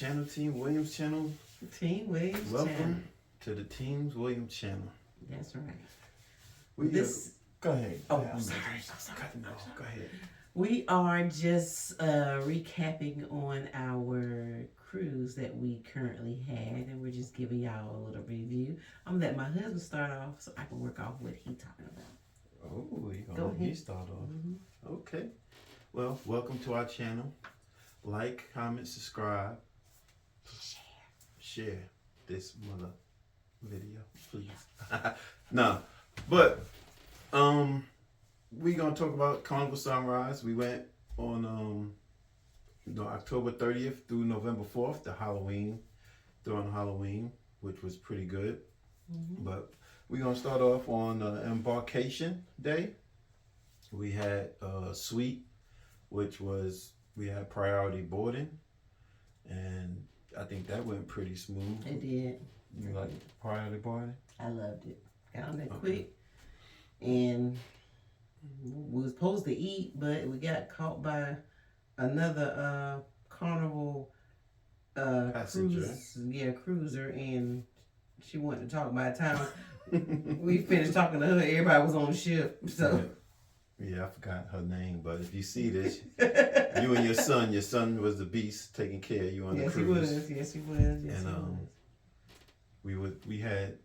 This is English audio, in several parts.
channel, Team Williams channel. Team Williams Welcome channel. to the Team Williams channel. That's right. Go ahead. Oh, I'm sorry. Go ahead. We are just recapping on our cruise that we currently had, and we're just giving y'all a little review. I'm gonna let my husband start off so I can work off what he's talking about. Oh, you Go gonna let ahead. me start off? Mm-hmm. Okay. Well, welcome to our channel. Like, comment, subscribe, share this mother video, please. Nah, but we gonna talk about Carnival Sunrise. We went on October 30th through November 4th to Halloween, during Halloween, which was pretty good. Mm-hmm. But we're gonna start off on Embarkation Day. We had a suite, which was, we had priority boarding, and I think that went pretty smooth. It did. You like priority boarding? I loved it. Got on there quick, and we was supposed to eat, but we got caught by another Carnival Passenger. cruiser, and she wanted to talk. By the time we finished talking to her, everybody was on the ship. So yeah, I forgot her name, but if you see this, you and your son was the beast taking care of you on the cruise. Yes, he was. Yes, And he was. we had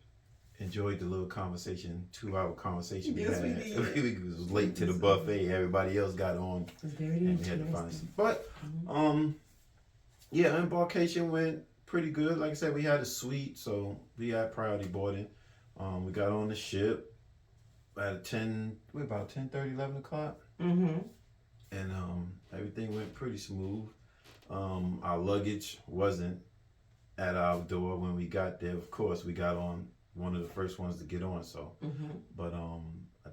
enjoyed the little conversation, 2-hour conversation Yes, we we had. did. We was late to the buffet. Everybody else got on, It's very and we had to find some. But yeah, Embarkation went pretty good. Like I said, we had a suite, so we had priority boarding. We got on the ship at about 10:30, 11 o'clock. Mm-hmm. And everything went pretty smooth. Our luggage wasn't at our door when we got there. Of course, we got on one of the first ones to get on. So, but I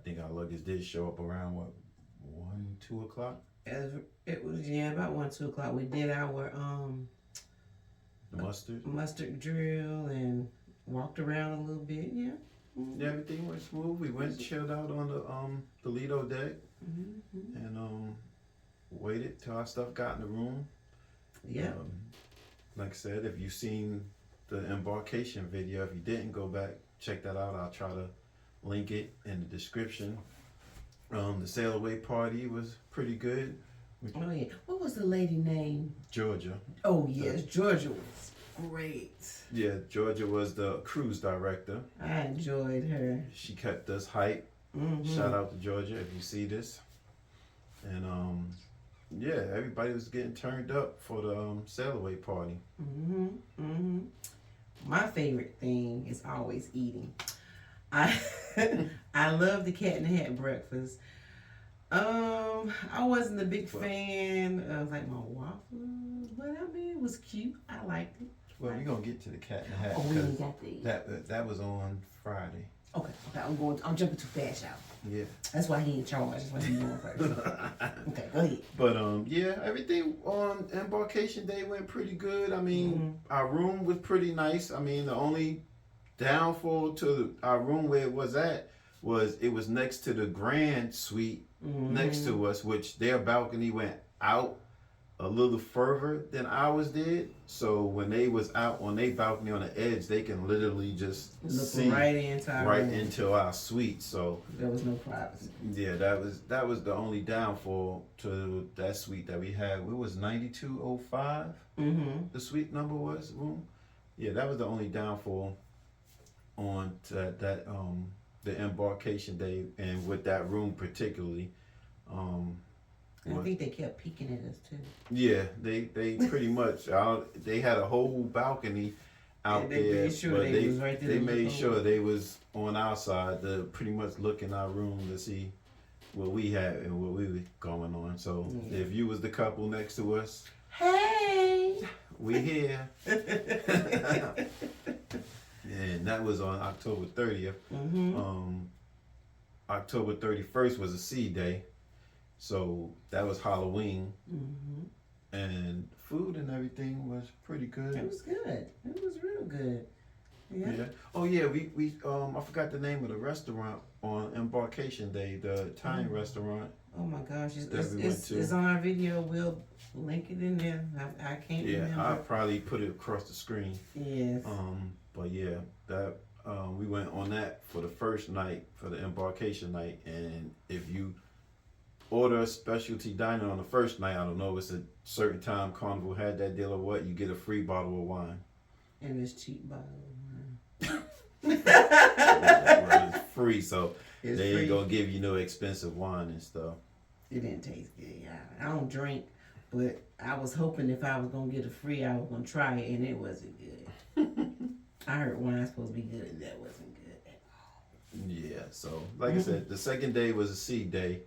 think our luggage did show up around 1, 2 o'clock. It was about 1, 2 o'clock. We did our mustard drill and walked around a little bit. Yeah. Mm-hmm. Yeah, everything went smooth. We went chilled out on the Lido deck, and waited till our stuff got in the room. Yeah. Like I said, if you've seen the Embarkation video, if you didn't, go back, check that out. I'll try to link it in the description. The sail away party was pretty good. Oh yeah. What was the lady name? Georgia. Oh yes, Georgia was great. Yeah, Georgia was the cruise director. I enjoyed her. She kept us hype. Shout out to Georgia if you see this. And yeah, everybody was getting turned up for the sail away party. My favorite thing is always eating. I love the Cat in the Hat breakfast. I wasn't a big fan of like my waffles, but I mean it was cute. I liked it. Well, we're gonna get to the Cat in the Hat. Oh, we ain't got to eat. That was on Friday. Okay, I'm jumping too fast, y'all. Yeah. That's why he in charge. That's why he doing first. Okay, go ahead. But yeah, everything on Embarkation Day went pretty good. I mean, our room was pretty nice. I mean, the only downfall to our room where it was at was it was next to the Grand Suite next to us, which their balcony went out a little further than ours did. So when they was out on their balcony on the edge, they can literally just see right into our suite. So there was no privacy. Yeah, that was the only downfall to that suite that we had. It was 9205. The suite number was room. Yeah, that was the only downfall on that the Embarkation Day, and with that room particularly. I think they kept peeking at us too. Yeah, they pretty much they had a whole balcony out there, but they made sure they was on our side to pretty much look in our room to see what we had and what we were going on. So if you was the couple next to us, hey, we here. And that was on October 30th. October 31st was a sea day. So that was Halloween, and food and everything was pretty good. It was good. It was real good. Yeah. Oh yeah, we I forgot the name of the restaurant on Embarkation Day, the Italian restaurant. Oh my gosh, That we went to. it's on our video. We'll link it in there. I can't remember. I'll probably put it across the screen. Yes. But yeah, that we went on that for the first night, for the Embarkation night, and if you order a specialty diner on the first night, I don't know if it's a certain time Carnival had that deal or what, you get a free bottle of wine. And it's cheap bottle of wine. Well, it's free, so It's they free. ain't gonna give you no expensive wine and stuff. It didn't taste good. I don't drink, but I was hoping if I was gonna get a free, I was gonna try it, and it wasn't good. I heard wine's supposed to be good, and that wasn't good at all. Yeah, so like I said, the second day was a seed day.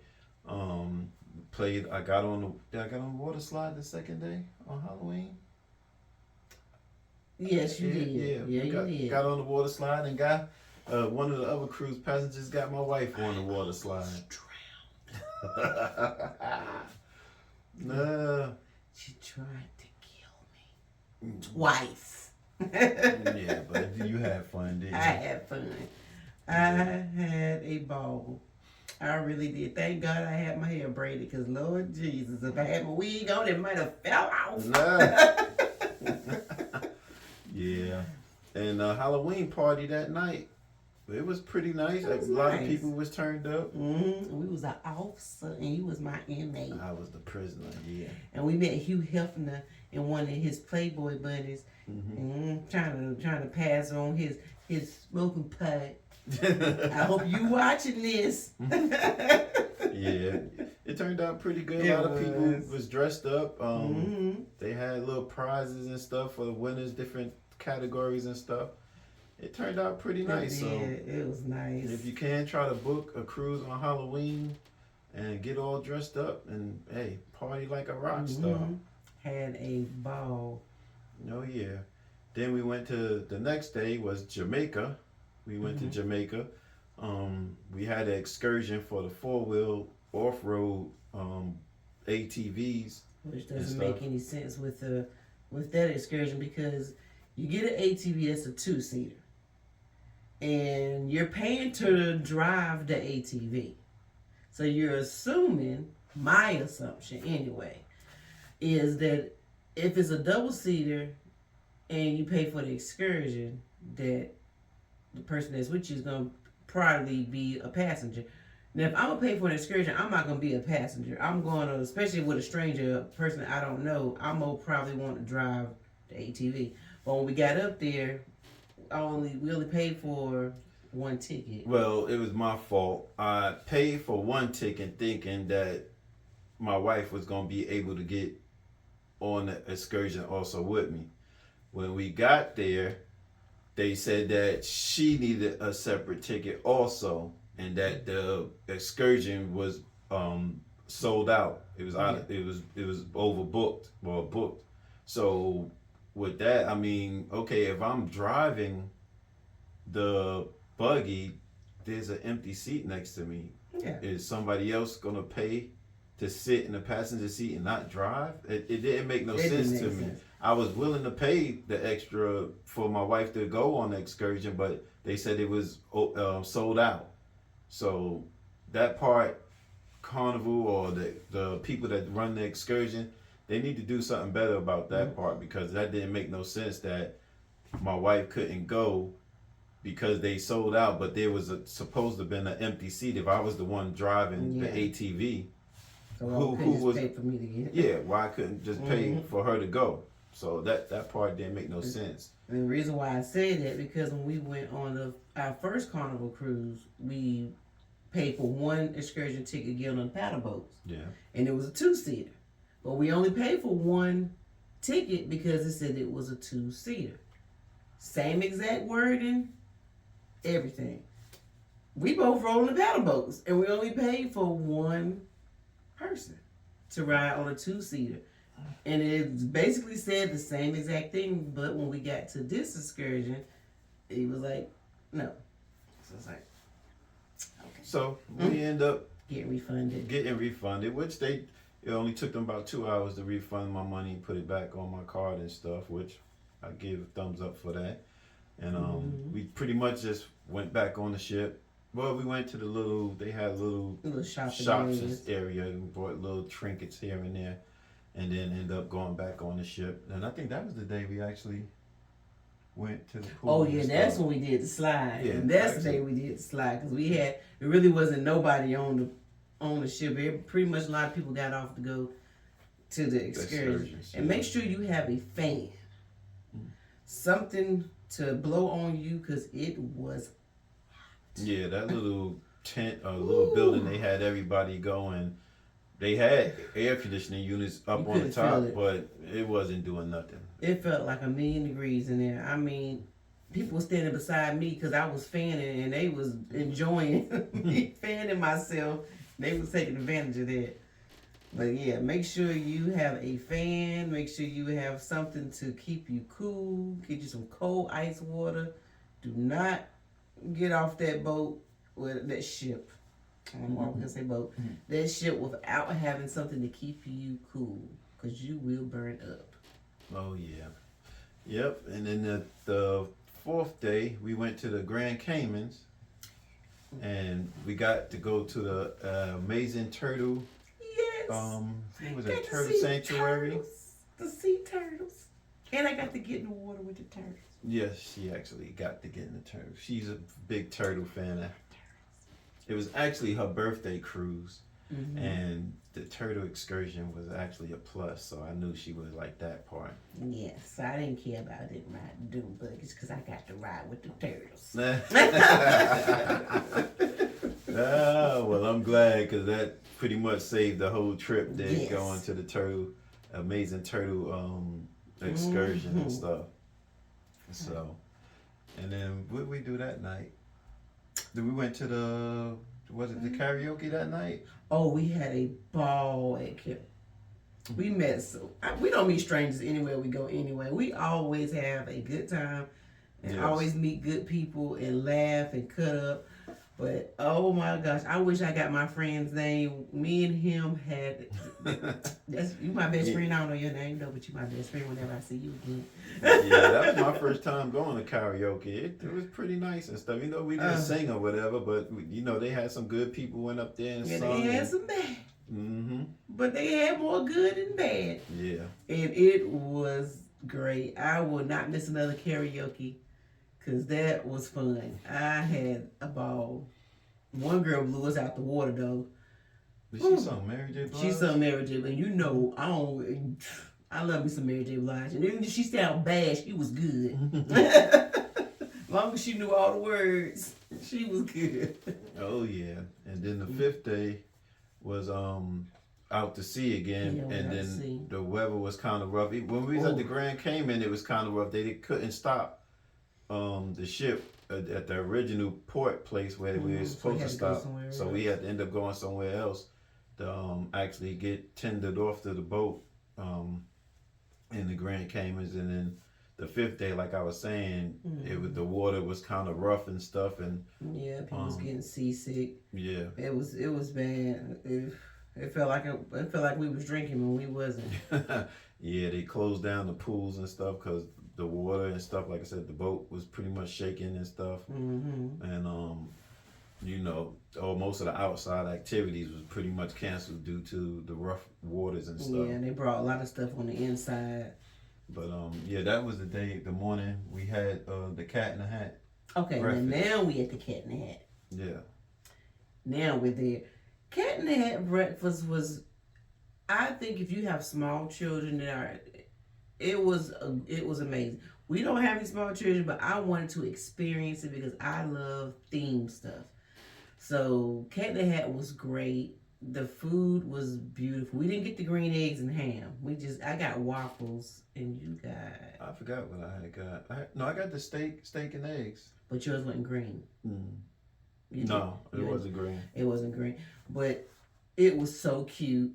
Did I get on the water slide the second day on Halloween? Yes, you did. Yeah, you did. Got on the water slide and got one of the other cruise passengers got my wife on the water slide. Nah. She tried to kill me twice. Yeah, but you had fun, didn't you? I had fun. I had a ball. I really did. Thank God I had my hair braided, because Lord Jesus, if I had my wig on, it might have fell off. Nah. Yeah. And Halloween party that night, it was pretty nice. A lot of people was turned up. Mm-hmm. We was an officer, and he was my inmate. I was the prisoner, yeah. And we met Hugh Hefner and one of his Playboy buddies, trying to pass on his smoking pipe. I hope you watching this. Yeah, it turned out pretty good. A lot of people was dressed up. They had little prizes and stuff for the winners, different categories and stuff. It turned out pretty nice. So it was nice. if you can, try to book a cruise on Halloween and get all dressed up and hey, party like a rock star. Had a ball. Oh yeah. Then we went to the next day was Jamaica. We went to Jamaica. We had an excursion for the 4-wheel off-road ATVs. Which doesn't make any sense with that excursion, because you get an ATV that's a 2-seater. And you're paying to drive the ATV. So you're assuming, my assumption anyway, is that if it's a double-seater and you pay for the excursion, that the person that's with you is going to probably be a passenger. Now, if I'm going to pay for an excursion, I'm not going to be a passenger. I'm going to, especially with a stranger, a person that I don't know, I'm going to probably want to drive the ATV. But when we got up there, we only paid for one ticket. Well, it was my fault. I paid for one ticket thinking that my wife was going to be able to get on the excursion also with me. When we got there, they said that she needed a separate ticket also, and that the excursion was sold out. It was it was overbooked or booked. So with that, I mean, okay, if I'm driving the buggy, there's an empty seat next to me. Yeah. Is somebody else gonna pay to sit in the passenger seat and not drive? It didn't make no sense to me. I was willing to pay the extra for my wife to go on the excursion, but they said it was sold out. So that part, Carnival or the people that run the excursion, they need to do something better about that part, because that didn't make no sense that my wife couldn't go because they sold out, but there was supposed to have been an empty seat if I was the one driving the ATV. So who was pay for me to get? Yeah, why I couldn't just pay for her to go? So that part didn't make no sense. And the reason why I say that, because when we went on our first Carnival cruise, we paid for one excursion ticket getting on the paddle boats. Yeah. And it was a 2-seater. But we only paid for one ticket because it said it was a 2-seater. Same exact wording, everything. We both rode on the paddle boats, and we only paid for one person to ride on a 2-seater. And it basically said the same exact thing, but when we got to this excursion, it was like, no. So it's like, okay. So we end up getting refunded, which it only took them about 2 hours to refund my money and put it back on my card and stuff, which I give a thumbs up for that. And we pretty much just went back on the ship. Well, we went to they had little shops area and bought little trinkets here and there, and then end up going back on the ship. And I think that was the day we actually went to the pool. Oh yeah, that's when we did the slide. Yeah, and that's the day we did the slide because it really wasn't nobody on the ship. Pretty much a lot of people got off to go to the excursion. And make sure you have a fan, something to blow on you because it was hot. Yeah, that little tent or little building, they had everybody going. They had air conditioning units up on the top, but it wasn't doing nothing. It felt like 1,000,000 degrees in there. I mean, people were standing beside me because I was fanning and they was enjoying me fanning myself. They was taking advantage of that. But yeah, make sure you have a fan. Make sure you have something to keep you cool. Get you some cold ice water. Do not get off that boat with that ship. I'm gonna say boat. That ship without having something to keep you cool, because you will burn up. Oh yeah, yep. And then the fourth day, we went to the Grand Caymans, and we got to go to the amazing turtle. Yes. What was it? Turtle sanctuary. Turtles, the sea turtles. And I got to get in the water with the turtles. Yes, she actually got to get in the turtle. She's a big turtle fan. It was actually her birthday cruise, and the turtle excursion was actually a plus, so I knew she would like that part. Yes, I didn't care about it riding dune buggies because I got to ride with the turtles. Well, I'm glad because that pretty much saved the whole trip there, going to the amazing turtle excursion and stuff. So, and then what did we do that night? We went to the karaoke that night? Oh, we had a ball at Kip. We met, we don't meet strangers anywhere we go anyway. We always have a good time and always meet good people and laugh and cut up. But oh my gosh, I wish I got my friend's name. Me and him had, you my best friend. I don't know your name though, but you my best friend whenever I see you again. Yeah, that was my first time going to karaoke. It was pretty nice and stuff. We didn't sing or whatever, but they had some good people went up there and sung. They had some bad. But they had more good than bad. Yeah. And it was great. I will not miss another karaoke. Because that was fun. I had a ball. One girl blew us out the water, though. But she sung Mary J. Blige? She sung Mary J. Blige. I love me some Mary J. Blige. And then she sounded bad. She was good. As long as she knew all the words, she was good. Oh, yeah. And then the fifth day was out to sea again. And then the weather was kind of rough. When we was at the Grand Cayman, it was kind of rough. They couldn't stop the ship at the original port place where we were supposed to stop, so we had to end up going somewhere else to actually get tendered off to the boat in the Grand Caymans. And then the fifth day, like I was saying, the water was kind of rough and stuff, and people was getting seasick. Yeah, it was bad. It felt like we was drinking when we wasn't. Yeah, they closed down the pools and stuff because the water and stuff, like I said, the boat was pretty much shaking and stuff. And most of the outside activities was pretty much canceled due to the rough waters and stuff. Yeah, and they brought a lot of stuff on the inside. But that was the morning we had the Cat in the Hat. Okay, now we at the Cat in the Hat. Yeah. Now we're there. Cat in the Hat breakfast was, I think if you have small children it was amazing. We don't have any small children, but I wanted to experience it because I love theme stuff. So Cat in the Hat was great. The food was beautiful. We didn't get the green eggs and ham. I got waffles, and you got. I forgot what I had got. I got the steak and eggs. But yours wasn't green. No, it wasn't green. It wasn't green, but it was so cute.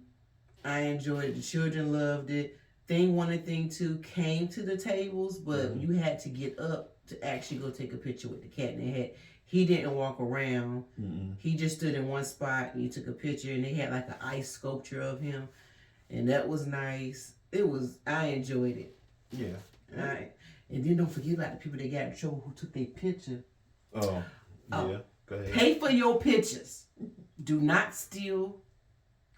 I enjoyed it. The children loved it. Thing 1 and Thing 2 came to the tables, but you had to get up to actually go take a picture with the Cat in the Hat. He didn't walk around. He just stood in one spot and he took a picture, and they had like an ice sculpture of him, and that was nice. I enjoyed it. Yeah. And then don't forget about the people that got in trouble who took their picture. Oh, yeah. Go ahead. Pay for your pictures. Do not steal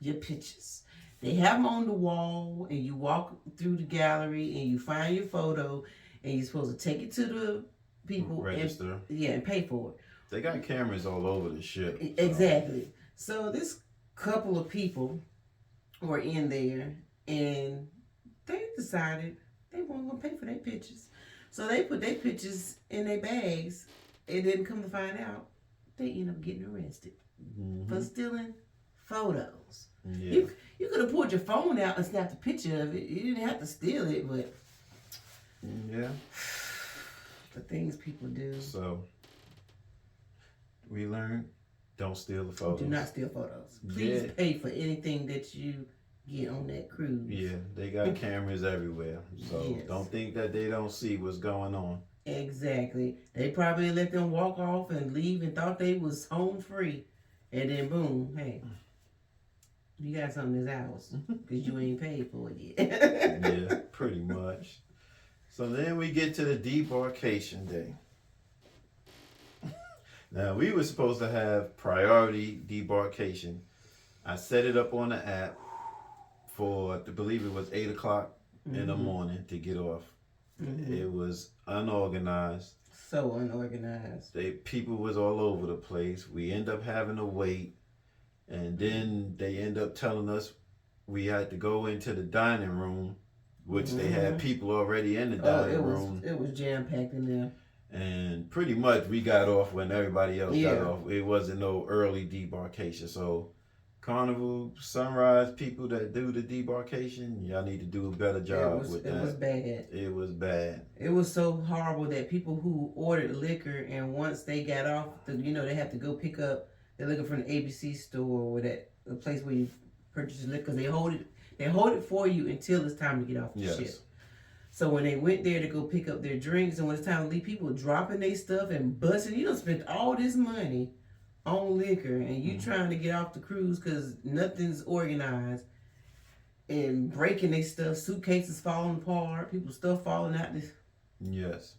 your pictures. They have them on the wall, and you walk through the gallery, and you find your photo, and you're supposed to take it to the people register. And pay for it. They got cameras all over the ship. So. Exactly. So this couple of people were in there, and they decided they weren't gonna pay for their pictures. So they put their pictures in their bags, and then come to find out, they end up getting arrested for stealing photos. Yeah. You could have pulled your phone out and snapped a picture of it. You didn't have to steal it, but yeah, the things people do. So we learned, don't steal the photos. Do not steal photos. Please pay for anything that you get on that cruise. Yeah, they got cameras everywhere. So don't think that they don't see what's going on. Exactly. They probably let them walk off and leave and thought they was home free. And then boom, hey, you got something that's ours because you ain't paid for it yet. Yeah, pretty much. So then we get to the debarkation day. Now, we were supposed to have priority debarkation. I set it up on the app for, I believe it was 8 o'clock in the morning to get off. It was unorganized. So unorganized. People was all over the place. We end up having to wait. And then they end up telling us we had to go into the dining room, which they had people already in the dining room. It was jam-packed in there. And pretty much we got off when everybody else got off. It wasn't no early debarkation. So Carnival, Sunrise people that do the debarkation, y'all need to do a better job with that. It was bad. It was bad. It was so horrible that people who ordered liquor and once they got off, they have to go pick up their liquor from the ABC store or the place where you purchase liquor. They hold it for you until it's time to get off the ship. So when they went there to go pick up their drinks and when it's time to leave, people were dropping their stuff and busting. You don't spend all this money on liquor and you trying to get off the cruise because nothing's organized and breaking their stuff, suitcases falling apart, people's stuff falling out. Yes.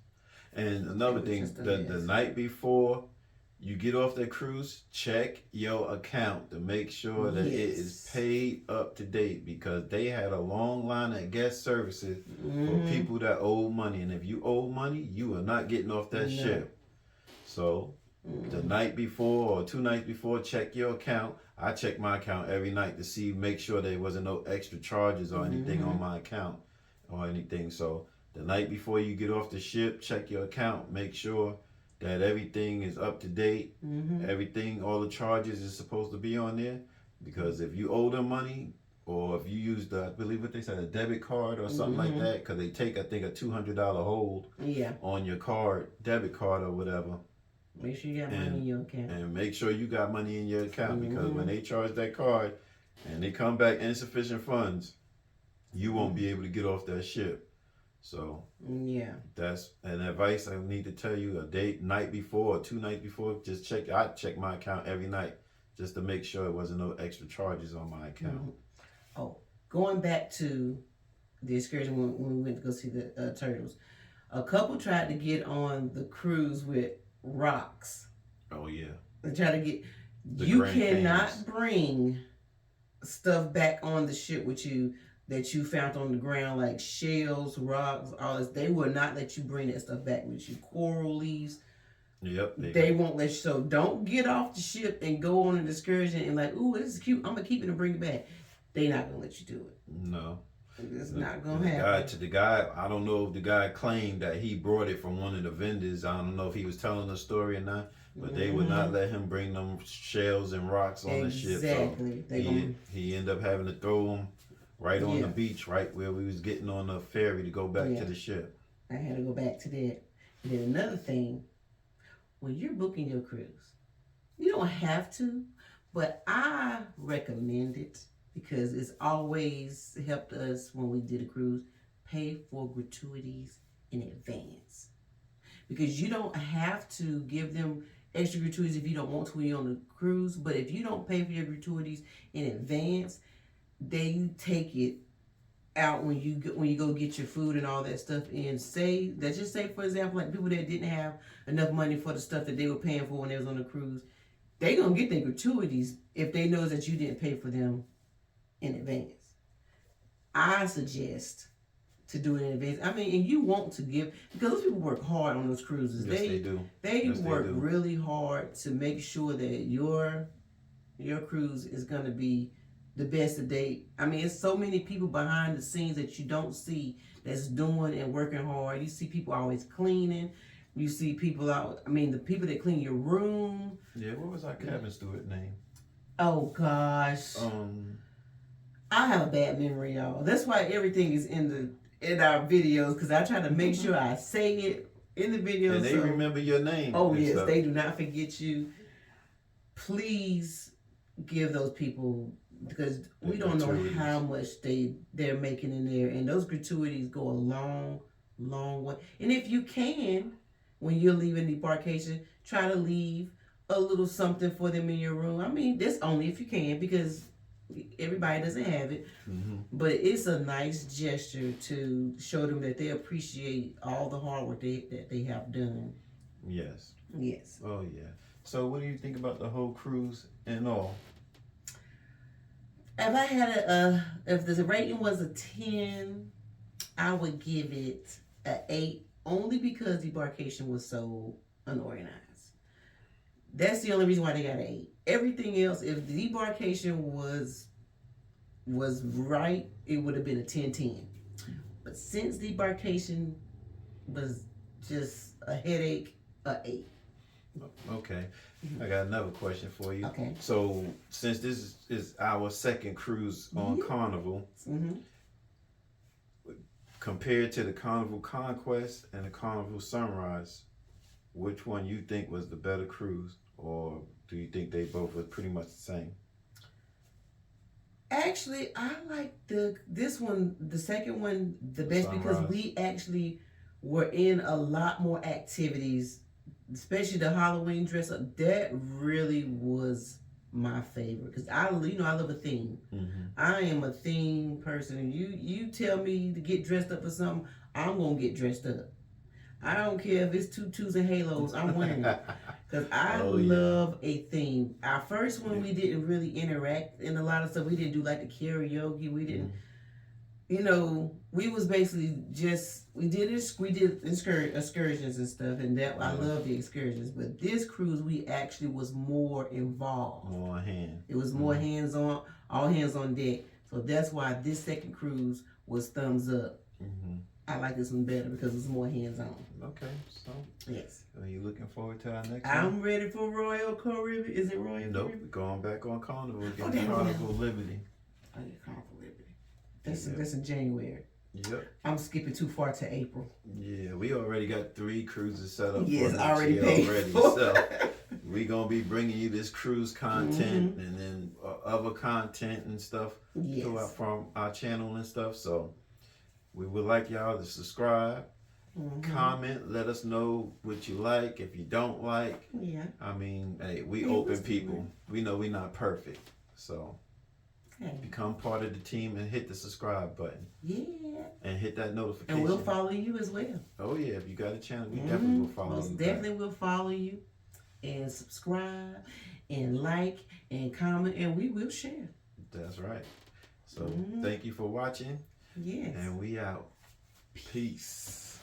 And another thing, the night before you get off the cruise, check your account to make sure that it is paid up to date because they had a long line of guest services for people that owe money. And if you owe money, you are not getting off that ship. So the night before or 2 nights before, check your account. I check my account every night to make sure there wasn't no extra charges or anything on my account or anything. So the night before you get off the ship, check your account. Make sure that everything is up to date. Everything, all the charges is supposed to be on there. Because if you owe them money, or if you use I believe what they said, a debit card or something like that, because they take, I think, a $200 hold on your card, debit card or whatever. Make sure you got money in your account. And make sure you got money in your account because when they charge that card and they come back insufficient funds, you won't be able to get off that ship. So that's an advice I need to tell you night before or 2 nights before. Just check. I check my account every night just to make sure there wasn't no extra charges on my account. Oh, going back to the excursion when we went to go see the turtles, a couple tried to get on the cruise with rocks. Oh yeah. They tried to get. You cannot bring stuff back on the ship with you that you found on the ground, like shells, rocks, all this. They will not let you bring that stuff back with you. Coral leaves. Yep. They won't let you. So don't get off the ship and go on an excursion and like, ooh, this is cute. I'm gonna keep it and bring it back. They not gonna let you do it. No. It's not gonna happen. The guy, I don't know if the guy claimed that he brought it from one of the vendors. I don't know if he was telling the story or not, but they would not let him bring them shells and rocks on the ship. So he ended up having to throw them right on the beach, right where we was getting on the ferry to go back to the ship. I had to go back to that. And then another thing, when you're booking your cruise, you don't have to, but I recommend it because it's always helped us when we did a cruise, pay for gratuities in advance. Because you don't have to give them extra gratuities if you don't want to when you're on the cruise, but if you don't pay for your gratuities in advance, they take it out when you go get your food and all that stuff in. Let's just say, for example, like people that didn't have enough money for the stuff that they were paying for when they was on the cruise, they gonna get their gratuities if they know that you didn't pay for them in advance. I suggest to do it in advance. I mean, and you want to give, because those people work hard on those cruises. Yes, they do. They work really hard to make sure that your cruise is gonna be the best to date. I mean, it's so many people behind the scenes that you don't see that's doing and working hard. You see people always cleaning. You see people out. I mean, the people that clean your room. Yeah, what was our cabin steward name? Oh gosh. I have a bad memory, y'all. That's why everything is in our videos, because I try to make sure I say it in the videos. And they remember your name. Oh yes, stuff. They do not forget you. Please give those people, because we don't know how much they're making in there, and those gratuities go a long way. And if you can, when you're leaving the embarkation, try to leave a little something for them in your room. I mean, that's only if you can, because everybody doesn't have it. But it's a nice gesture to show them that they appreciate all the hard work that they have done. Yes. Oh yeah. So what do you think about the whole cruise and all? If I had if the rating was a 10, I would give it an 8, only because the embarkation was so unorganized. That's the only reason why they got an 8. Everything else, if the embarkation was right, it would have been a 10-10. But since the embarkation was just a headache, a 8. Okay. I got another question for you. Okay. So since this is our second cruise on Carnival, compared to the Carnival Conquest and the Carnival Sunrise, which one you think was the better cruise, or do you think they both were pretty much the same? Actually, I like this one, the second one, the best, because we actually were in a lot more activities, especially the Halloween dress up. That really was my favorite, because I love a theme. I am a theme person. You tell me to get dressed up for something, I'm gonna get dressed up. I don't care if it's tutus and halos, I'm wearing it. Because I love a theme. Our first one, we didn't really interact in a lot of stuff. We didn't do like the karaoke. We didn't, we was basically just, we did excursions and stuff, and that I love the excursions. But this cruise, we actually was more involved. More hand. It was more hands on, all hands on deck. So that's why this second cruise was thumbs up. I like this one better because it's more hands-on. Okay, so yes. Are you looking forward to our next I'm ready for Royal Caribbean. Is it Royal Caribbean? Nope, going back on Carnival again. Carnival Liberty. Oh, yeah, Carnival Liberty. That's in January. Yep. I'm skipping too far to April. Yeah, we already got 3 cruises set up. Yes, for already paid. Already. So we're going to be bringing you this cruise content and then other content and stuff throughout from our channel and stuff. So we would like y'all to subscribe, comment, let us know what you like, if you don't like. Yeah. I mean, hey, we open people. We know we're not perfect. So become part of the team and hit the subscribe button. Yeah. And hit that notification. And we'll follow you as well. Oh yeah, if you got a channel, we definitely will follow you. Most definitely will follow you and subscribe and like and comment, and we will share. That's right. So thank you for watching. Yes. And we out. Peace.